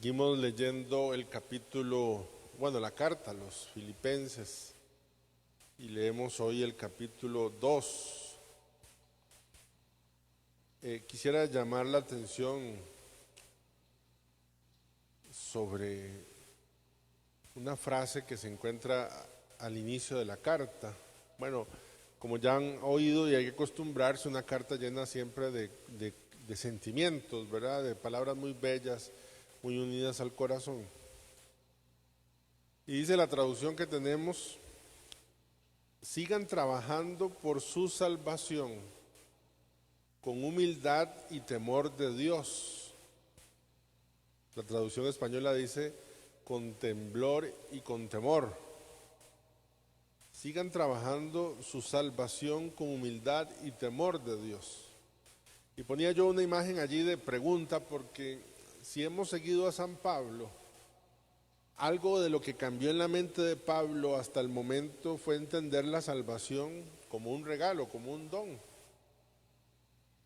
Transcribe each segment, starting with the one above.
Seguimos leyendo el capítulo, la carta a los Filipenses, y leemos hoy el capítulo 2. Quisiera llamar la atención sobre una frase que se encuentra al inicio de la carta. Bueno, como ya han oído y hay que acostumbrarse, una carta llena siempre de sentimientos, ¿verdad? De palabras muy bellas, muy unidas al corazón. Y dice la traducción que tenemos: sigan trabajando por su salvación con humildad y temor de Dios. La traducción española dice con temblor y con temor. Sigan trabajando su salvación con humildad y temor de Dios. Y ponía yo una imagen allí de pregunta, porque si hemos seguido a San Pablo, algo de lo que cambió en la mente de Pablo hasta el momento fue entender la salvación como un regalo, como un don.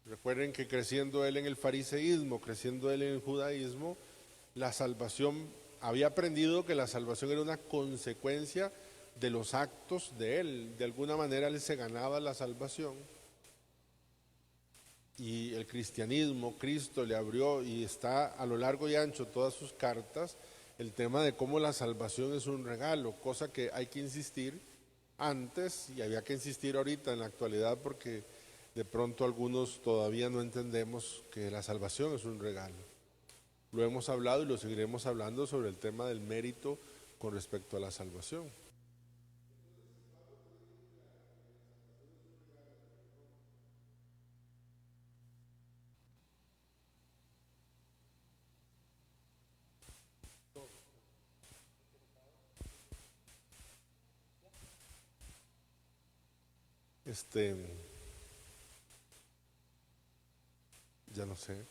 Recuerden que creciendo él en el fariseísmo, creciendo él en el judaísmo, la salvación, había aprendido que la salvación era una consecuencia de los actos de él. De alguna manera él se ganaba la salvación. Y el cristianismo, Cristo le abrió, y está a lo largo y ancho todas sus cartas, el tema de cómo la salvación es un regalo, cosa que hay que insistir antes y había que insistir ahorita en la actualidad, porque de pronto algunos todavía no entendemos que la salvación es un regalo. Lo hemos hablado y lo seguiremos hablando sobre el tema del mérito con respecto a la salvación. Ya no sé.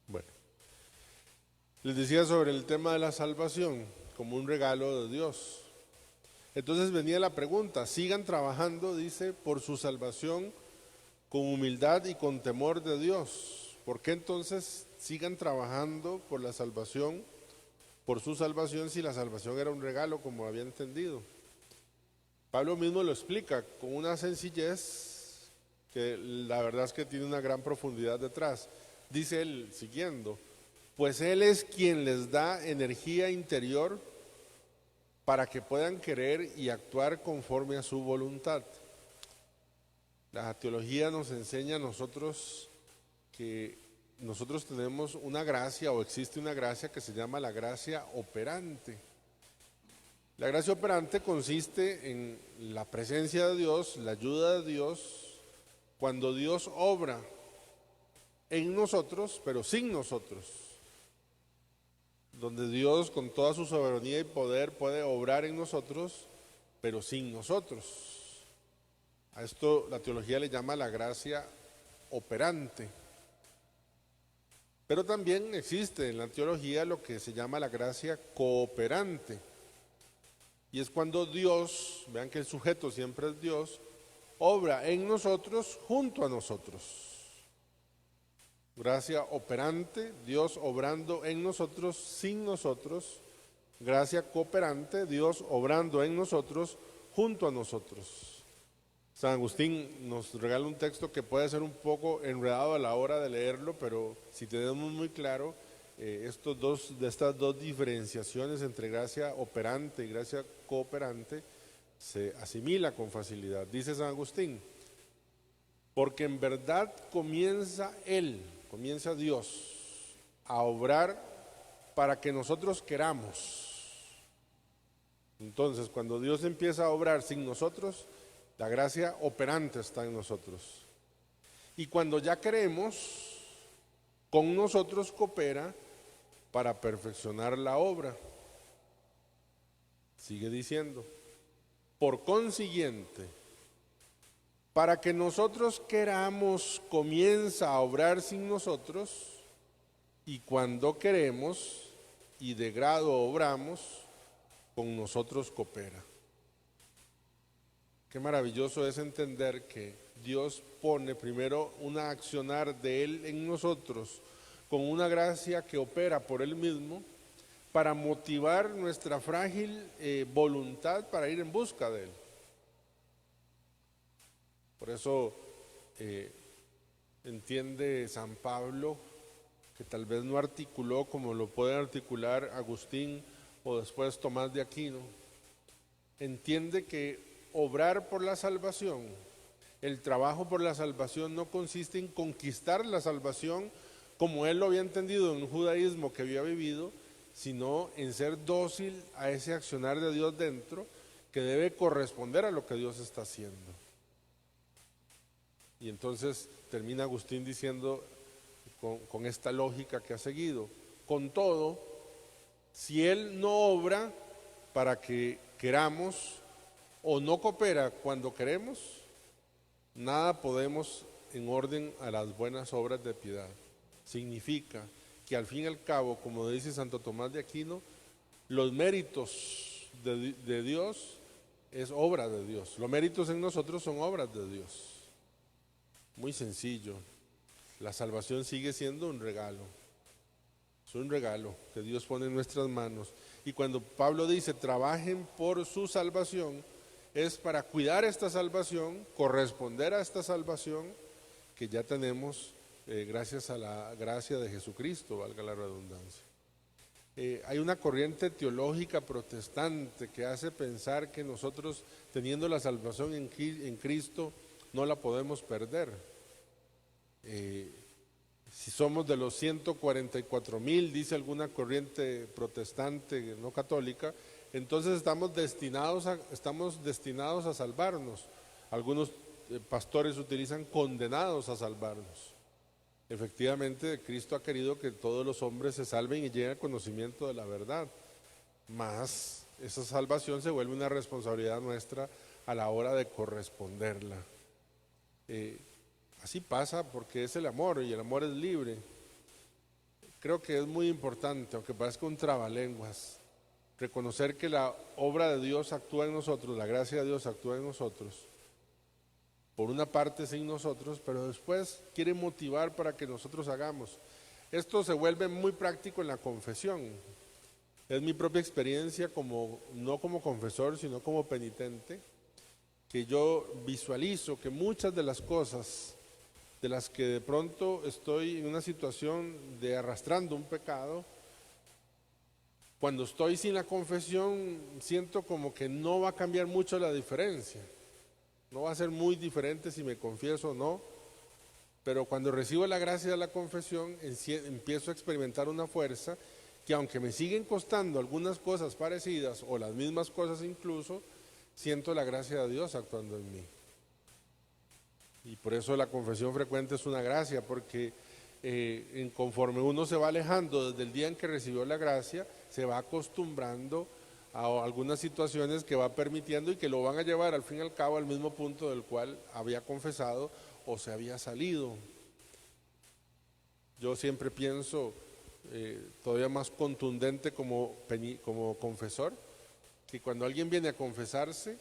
Bueno, les decía sobre el tema de la salvación como un regalo de Dios. Entonces venía la pregunta: sigan trabajando, dice, por su salvación con humildad y con temor de Dios. ¿Por qué entonces sigan trabajando por la salvación, por su salvación, si la salvación era un regalo, como había entendido? Pablo mismo lo explica con una sencillez que la verdad es que tiene una gran profundidad detrás. Dice él, siguiendo: pues Él es quien les da energía interior para que puedan querer y actuar conforme a su voluntad. La teología nos enseña a nosotros que nosotros tenemos una gracia, o existe una gracia que se llama la gracia operante. La gracia operante consiste en la presencia de Dios, la ayuda de Dios, cuando Dios obra en nosotros, pero sin nosotros. Donde Dios, con toda su soberanía y poder, puede obrar en nosotros, pero sin nosotros. A esto la teología le llama la gracia operante. Pero también existe en la teología lo que se llama la gracia cooperante. Y es cuando Dios, vean que el sujeto siempre es Dios, obra en nosotros junto a nosotros. Gracia operante, Dios obrando en nosotros sin nosotros. Gracia cooperante, Dios obrando en nosotros junto a nosotros. San Agustín nos regala un texto que puede ser un poco enredado a la hora de leerlo, pero si tenemos muy claro estas dos diferenciaciones entre gracia operante y gracia cooperante, se asimila con facilidad. Dice San Agustín: porque en verdad comienza Dios a obrar para que nosotros queramos. Entonces, cuando Dios empieza a obrar sin nosotros, la gracia operante está en nosotros. Y cuando ya queremos, con nosotros coopera para perfeccionar la obra. Sigue diciendo: por consiguiente, para que nosotros queramos, comienza a obrar sin nosotros, y cuando queremos y de grado obramos, con nosotros coopera. Qué maravilloso es entender que Dios pone primero una accionar de Él en nosotros con una gracia que opera por Él mismo para motivar nuestra frágil voluntad para ir en busca de Él. Por eso entiende San Pablo, que tal vez no articuló como lo puede articular Agustín o después Tomás de Aquino, entiende que obrar por la salvación, el trabajo por la salvación no consiste en conquistar la salvación como él lo había entendido en un judaísmo que había vivido, sino en ser dócil a ese accionar de Dios dentro que debe corresponder a lo que Dios está haciendo. Y entonces termina Agustín diciendo con esta lógica que ha seguido: con todo, si Él no obra para que queramos o no coopera cuando queremos, nada podemos en orden a las buenas obras de piedad. Significa que al fin y al cabo, como dice Santo Tomás de Aquino, los méritos de Dios es obra de Dios. Los méritos en nosotros son obras de Dios. Muy sencillo. La salvación sigue siendo un regalo. Es un regalo que Dios pone en nuestras manos. Y cuando Pablo dice trabajen por su salvación, es para cuidar esta salvación, corresponder a esta salvación que ya tenemos gracias a la gracia de Jesucristo, valga la redundancia. Hay una corriente teológica protestante que hace pensar que nosotros, teniendo la salvación en Cristo, no la podemos perder. Si somos de los 144,000, dice alguna corriente protestante no católica, entonces estamos destinados a salvarnos. Algunos pastores utilizan condenados a salvarnos. Efectivamente, Cristo ha querido que todos los hombres se salven y lleguen al conocimiento de la verdad. Mas esa salvación se vuelve una responsabilidad nuestra a la hora de corresponderla. Así pasa porque es el amor y el amor es libre. Creo que es muy importante, aunque parezca un trabalenguas, reconocer que la obra de Dios actúa en nosotros, la gracia de Dios actúa en nosotros, por una parte sin nosotros, pero después quiere motivar para que nosotros hagamos. Esto se vuelve muy práctico en la confesión. Es mi propia experiencia, no como confesor, sino como penitente, que yo visualizo que muchas de las cosas de las que de pronto estoy en una situación de arrastrando un pecado, cuando estoy sin la confesión siento como que no va a cambiar mucho la diferencia. No va a ser muy diferente si me confieso o no, pero cuando recibo la gracia de la confesión empiezo a experimentar una fuerza que, aunque me siguen costando algunas cosas parecidas o las mismas cosas incluso, siento la gracia de Dios actuando en mí. Y por eso la confesión frecuente es una gracia, porque conforme uno se va alejando desde el día en que recibió la gracia, se va acostumbrando a algunas situaciones que va permitiendo y que lo van a llevar al fin y al cabo al mismo punto del cual había confesado o se había salido. Yo siempre pienso, todavía más contundente como confesor, que cuando alguien viene a confesarse,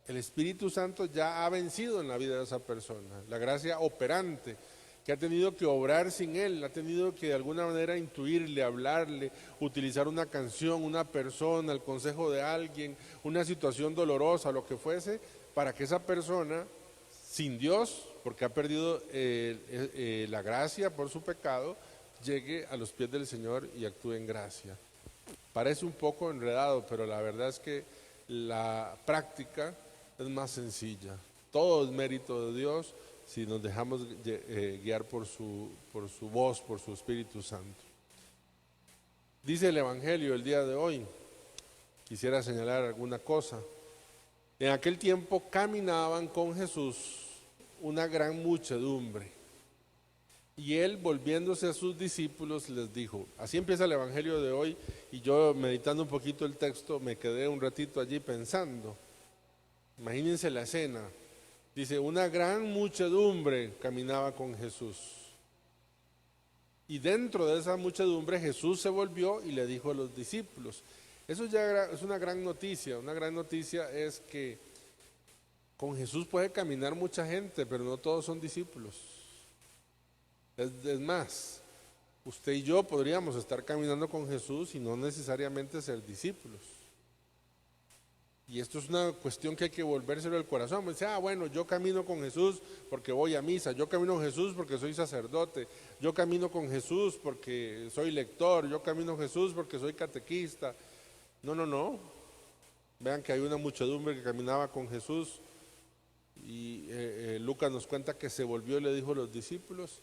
el Espíritu Santo ya ha vencido en la vida de esa persona, la gracia operante, que ha tenido que obrar sin él, ha tenido que de alguna manera intuirle, hablarle, utilizar una canción, una persona, el consejo de alguien, una situación dolorosa, lo que fuese, para que esa persona, sin Dios, porque ha perdido la gracia por su pecado, llegue a los pies del Señor y actúe en gracia. Parece un poco enredado, pero la verdad es que la práctica es más sencilla. Todo es mérito de Dios si nos dejamos guiar por su voz, por su Espíritu Santo. Dice el Evangelio el día de hoy, quisiera señalar alguna cosa. En aquel tiempo caminaban con Jesús una gran muchedumbre, y él, volviéndose a sus discípulos, les dijo, así empieza el Evangelio de hoy, y yo, meditando un poquito el texto, me quedé un ratito allí pensando. Imagínense la escena. Dice, una gran muchedumbre caminaba con Jesús. Y dentro de esa muchedumbre Jesús se volvió y le dijo a los discípulos. Eso ya es una gran noticia. Una gran noticia es que Con Jesús puede caminar mucha gente, pero no todos son discípulos. Es más, usted y yo podríamos estar caminando con Jesús y no necesariamente ser discípulos. Y esto es una cuestión que hay que volvérselo al corazón. Dice, bueno, yo camino con Jesús porque voy a misa, yo camino con Jesús porque soy sacerdote, yo camino con Jesús porque soy lector, yo camino con Jesús porque soy catequista. No. Vean que hay una muchedumbre que caminaba con Jesús y Lucas nos cuenta que se volvió y le dijo a los discípulos,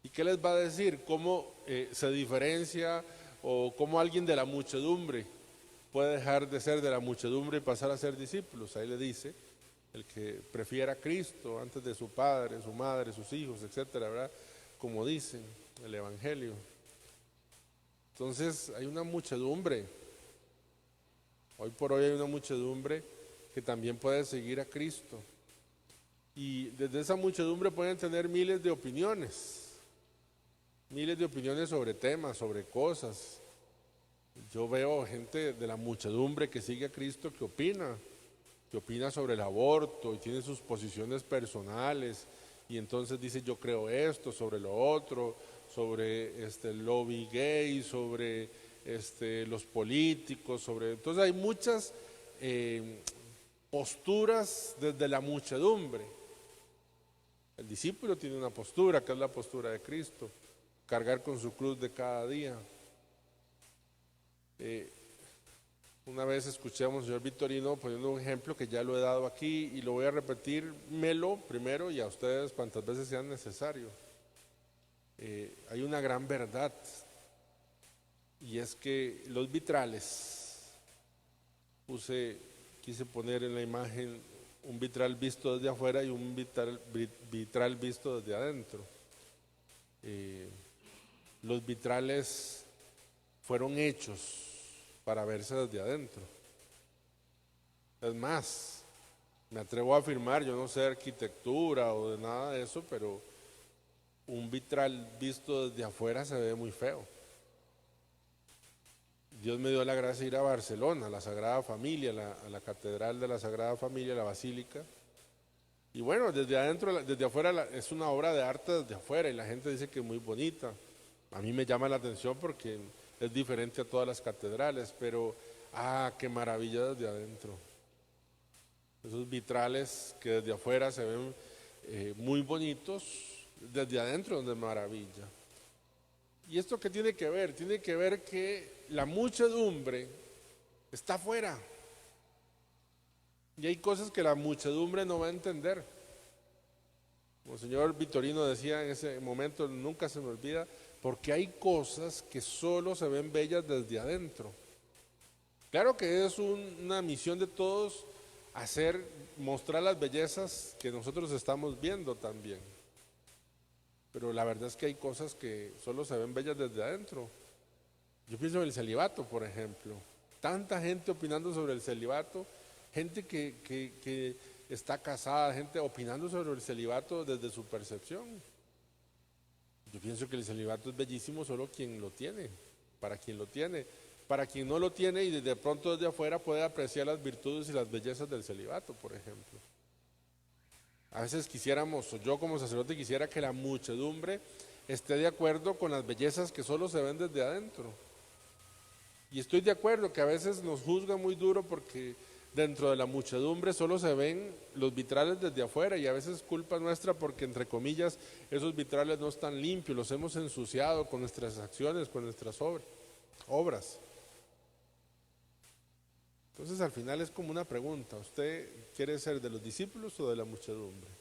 ¿y qué les va a decir? ¿Cómo se diferencia o cómo alguien de la muchedumbre puede dejar de ser de la muchedumbre y pasar a ser discípulos? Ahí le dice, el que prefiera a Cristo antes de su padre, su madre, sus hijos, etcétera, ¿verdad? Como dice el Evangelio. Entonces hay una muchedumbre, hoy por hoy hay una muchedumbre que también puede seguir a Cristo. Y desde esa muchedumbre pueden tener miles de opiniones sobre temas, sobre cosas. Yo veo gente de la muchedumbre que sigue a Cristo que opina sobre el aborto y tiene sus posiciones personales y entonces dice yo creo esto, sobre lo otro, sobre el lobby gay, sobre los políticos, entonces hay muchas posturas desde la muchedumbre. El discípulo tiene una postura, que es la postura de Cristo, cargar con su cruz de cada día. Una vez escuché a Monseñor Vitorino poniendo un ejemplo que ya lo he dado aquí y lo voy a repetírmelo primero y a ustedes cuantas veces sean necesario. Hay una gran verdad y es que los vitrales, quise poner en la imagen un vitral visto desde afuera y un vitral visto desde adentro. Los vitrales fueron hechos para verse desde adentro. Es más, me atrevo a afirmar, yo no sé de arquitectura o de nada de eso, pero un vitral visto desde afuera se ve muy feo. Dios me dio la gracia de ir a Barcelona, a la Sagrada Familia, a la Catedral de la Sagrada Familia, la Basílica. Y bueno, desde adentro, desde afuera, es una obra de arte desde afuera y la gente dice que es muy bonita. A mí me llama la atención porque es diferente a todas las catedrales, pero qué maravilla desde adentro. Esos vitrales que desde afuera se ven muy bonitos, desde adentro es de maravilla. ¿Y esto qué tiene que ver? Tiene que ver que la muchedumbre está afuera. Y hay cosas que la muchedumbre no va a entender. Como el señor Vitorino decía en ese momento, nunca se me olvida, porque hay cosas que solo se ven bellas desde adentro. Claro que es una misión de todos mostrar las bellezas que nosotros estamos viendo también. Pero la verdad es que hay cosas que solo se ven bellas desde adentro. Yo pienso en el celibato, por ejemplo. Tanta gente opinando sobre el celibato, gente que está casada, gente opinando sobre el celibato desde su percepción. Yo pienso que el celibato es bellísimo solo quien lo tiene, para quien lo tiene. Para quien no lo tiene y de pronto desde afuera puede apreciar las virtudes y las bellezas del celibato, por ejemplo. A veces quisiéramos, o yo como sacerdote quisiera que la muchedumbre esté de acuerdo con las bellezas que solo se ven desde adentro. Y estoy de acuerdo que a veces nos juzga muy duro porque dentro de la muchedumbre solo se ven los vitrales desde afuera y a veces es culpa nuestra porque entre comillas esos vitrales no están limpios, los hemos ensuciado con nuestras acciones, con nuestras obras. Entonces al final es como una pregunta, ¿usted quiere ser de los discípulos o de la muchedumbre?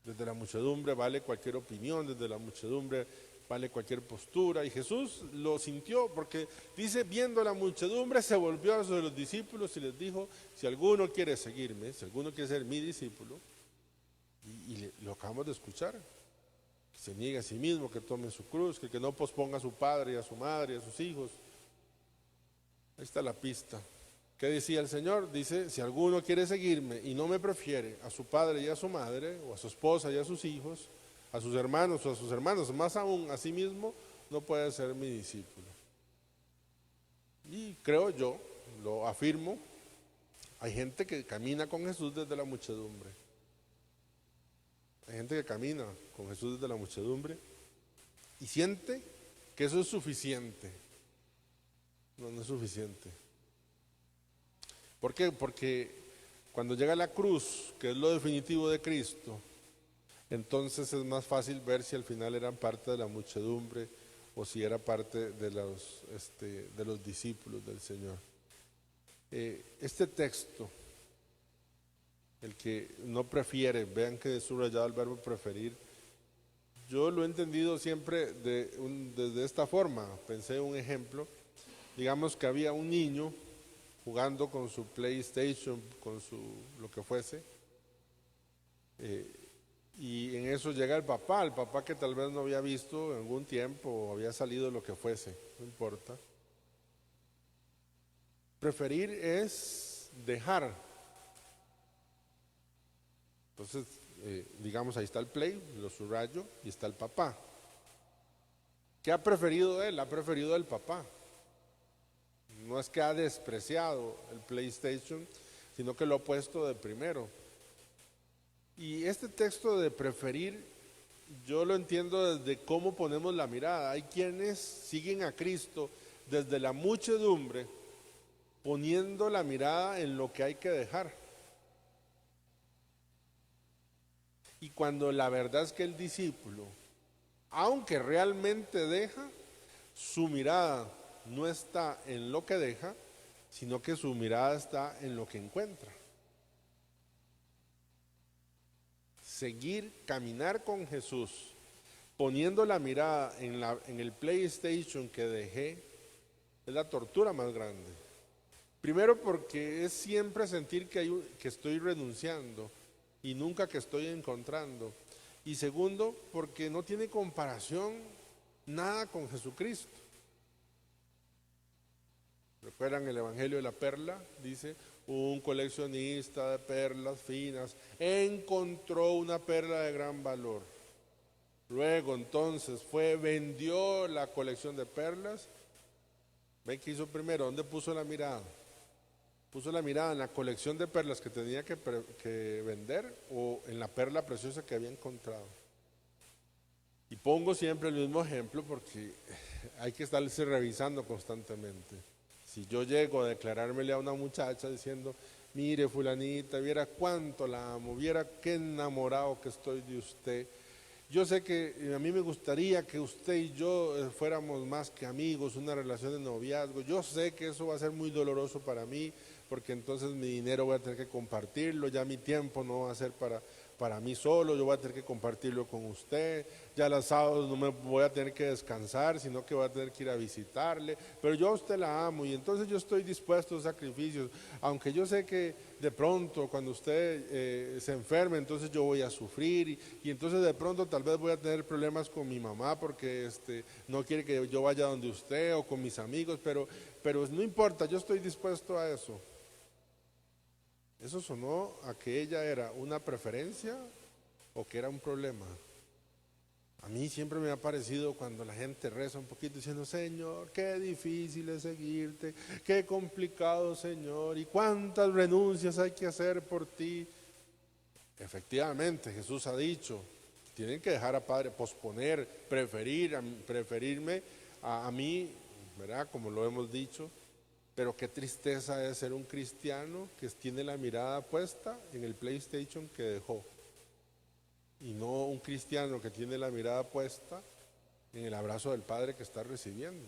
Desde la muchedumbre vale cualquier opinión, desde la muchedumbre vale cualquier postura y Jesús lo sintió porque dice, viendo la muchedumbre se volvió a los discípulos y les dijo, si alguno quiere seguirme, si alguno quiere ser mi discípulo, y lo acabamos de escuchar, que se niegue a sí mismo, que tome su cruz, que no posponga a su padre y a su madre y a sus hijos. Ahí está la pista. ¿Qué decía el Señor? Dice, si alguno quiere seguirme y no me prefiere a su padre y a su madre, o a su esposa y a sus hijos, a sus hermanos o a sus hermanos, más aún a sí mismo, no puede ser mi discípulo. Y creo yo, lo afirmo, Hay gente que camina con Jesús desde la muchedumbre. Hay gente que camina con Jesús desde la muchedumbre y siente que eso es suficiente. No, no es suficiente. ¿Por qué? Porque cuando llega la cruz, que es lo definitivo de Cristo, entonces es más fácil ver si al final eran parte de la muchedumbre o si era parte de los discípulos del Señor. Este texto, el que no prefiere, vean que he subrayado el verbo preferir, yo lo he entendido siempre desde esta forma. Pensé en un ejemplo, digamos que había un niño jugando con su PlayStation, con lo que fuese, y en eso llega el papá que tal vez no había visto en algún tiempo o había salido lo que fuese, no importa. Preferir es dejar. Entonces, digamos, ahí está el Play, lo subrayo, y está el papá. ¿Qué ha preferido él? Ha preferido el papá. No es que ha despreciado el PlayStation, sino que lo ha puesto de primero. Y este texto de preferir, yo lo entiendo desde cómo ponemos la mirada. Hay quienes siguen a Cristo desde la muchedumbre, poniendo la mirada en lo que hay que dejar. Y cuando la verdad es que el discípulo, aunque realmente deja, su mirada no está en lo que deja, sino que su mirada está en lo que encuentra. Seguir, caminar con Jesús, poniendo la mirada en el PlayStation que dejé, es la tortura más grande. Primero porque es siempre sentir que estoy renunciando y nunca que estoy encontrando. Y segundo, porque no tiene comparación nada con Jesucristo. ¿Recuerdan el Evangelio de la Perla? Dice, un coleccionista de perlas finas encontró una perla de gran valor. Luego entonces vendió la colección de perlas. ¿Ven qué hizo primero? ¿Dónde puso la mirada? ¿Puso la mirada en la colección de perlas que tenía que vender o en la perla preciosa que había encontrado? Y pongo siempre el mismo ejemplo porque hay que estarse revisando constantemente. Si yo llego a declarármele a una muchacha diciendo, mire fulanita, viera cuánto la amo, viera qué enamorado que estoy de usted. Yo sé que a mí me gustaría que usted y yo fuéramos más que amigos, una relación de noviazgo. Yo sé que eso va a ser muy doloroso para mí, porque entonces mi dinero voy a tener que compartirlo, ya mi tiempo no va a ser para mí solo, yo voy a tener que compartirlo con usted, ya los sábados no me voy a tener que descansar, sino que voy a tener que ir a visitarle, pero yo a usted la amo y entonces yo estoy dispuesto a sacrificios, aunque yo sé que de pronto cuando usted se enferme, entonces yo voy a sufrir y entonces de pronto tal vez voy a tener problemas con mi mamá porque no quiere que yo vaya donde usted o con mis amigos, pero no importa, yo estoy dispuesto a eso. ¿Eso sonó a que ella era una preferencia o que era un problema? A mí siempre me ha parecido cuando la gente reza un poquito diciendo, Señor, qué difícil es seguirte, qué complicado, Señor, y cuántas renuncias hay que hacer por ti. Efectivamente, Jesús ha dicho, tienen que dejar a Padre, posponer, preferirme a mí, ¿verdad? Como lo hemos dicho. Pero qué tristeza es ser un cristiano que tiene la mirada puesta en el PlayStation que dejó y no un cristiano que tiene la mirada puesta en el abrazo del Padre que está recibiendo.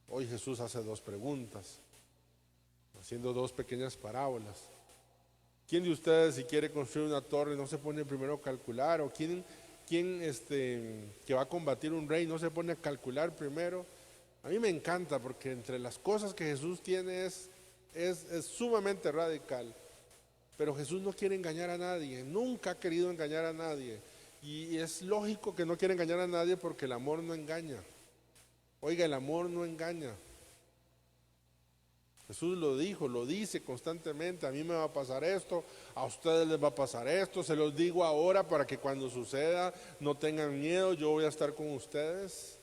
Hoy Jesús hace dos preguntas, haciendo dos pequeñas parábolas. ¿Quién de ustedes si quiere construir una torre no se pone primero a calcular? ¿O quién que va a combatir un rey no se pone a calcular primero? A mí me encanta porque entre las cosas que Jesús tiene es sumamente radical. Pero Jesús no quiere engañar a nadie, nunca ha querido engañar a nadie. Y es lógico que no quiere engañar a nadie porque el amor no engaña. Oiga, el amor no engaña. Jesús lo dijo, lo dice constantemente, a mí me va a pasar esto, a ustedes les va a pasar esto, se los digo ahora para que cuando suceda no tengan miedo, yo voy a estar con ustedes.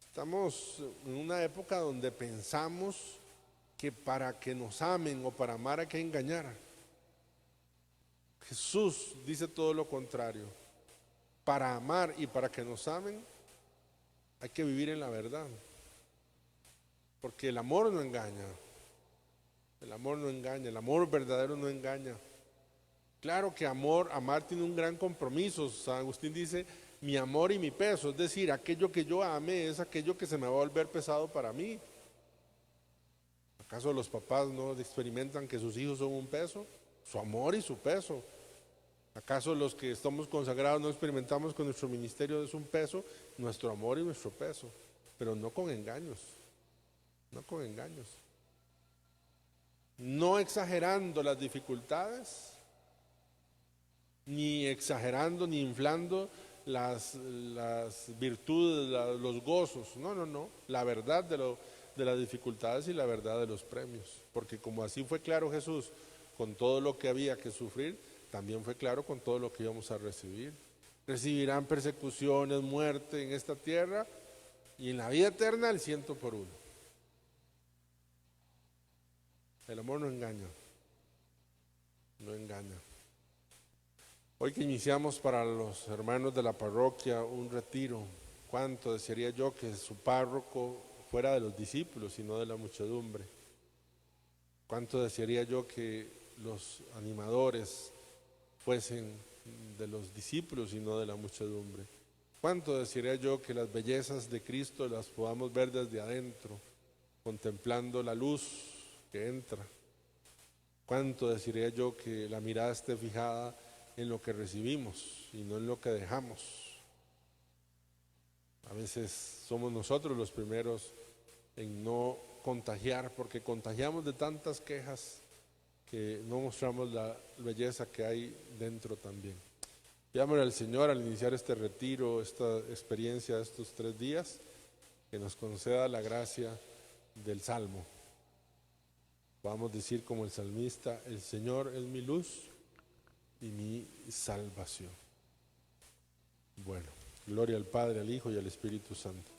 Estamos en una época donde pensamos que para que nos amen o para amar hay que engañar. Jesús dice todo lo contrario. Para amar y para que nos amen hay que vivir en la verdad. Porque el amor no engaña. El amor no engaña, el amor verdadero no engaña. Claro que amar tiene un gran compromiso. San Agustín dice, mi amor y mi peso, es decir, aquello que yo ame es aquello que se me va a volver pesado para mí. ¿Acaso los papás no experimentan que sus hijos son un peso? Su amor y su peso. ¿Acaso los que estamos consagrados no experimentamos que nuestro ministerio es un peso? Nuestro amor y nuestro peso, pero no con engaños, no con engaños. No exagerando las dificultades, ni exagerando, ni inflando las virtudes, los gozos. No. La verdad de las dificultades y la verdad de los premios. Porque como así fue claro Jesús con todo lo que había que sufrir, también fue claro con todo lo que íbamos a recibir. Recibirán persecuciones, muerte en esta tierra y en la vida eterna el 100 por 1. El amor no engaña, no engaña. Hoy que iniciamos para los hermanos de la parroquia un retiro, cuánto desearía yo que su párroco fuera de los discípulos y no de la muchedumbre. Cuánto desearía yo que los animadores fuesen de los discípulos y no de la muchedumbre. Cuánto desearía yo que las bellezas de Cristo las podamos ver desde adentro, contemplando la luz que entra. Cuánto desearía yo que la mirada esté fijada en lo que recibimos y no en lo que dejamos. A veces somos nosotros los primeros en no contagiar, porque contagiamos de tantas quejas que no mostramos la belleza que hay dentro también. Pidámosle al Señor al iniciar este retiro, esta experiencia de estos 3 días, que nos conceda la gracia del Salmo. Podamos decir como el salmista, el Señor es mi luz y mi salvación. Bueno, gloria al Padre, al Hijo y al Espíritu Santo.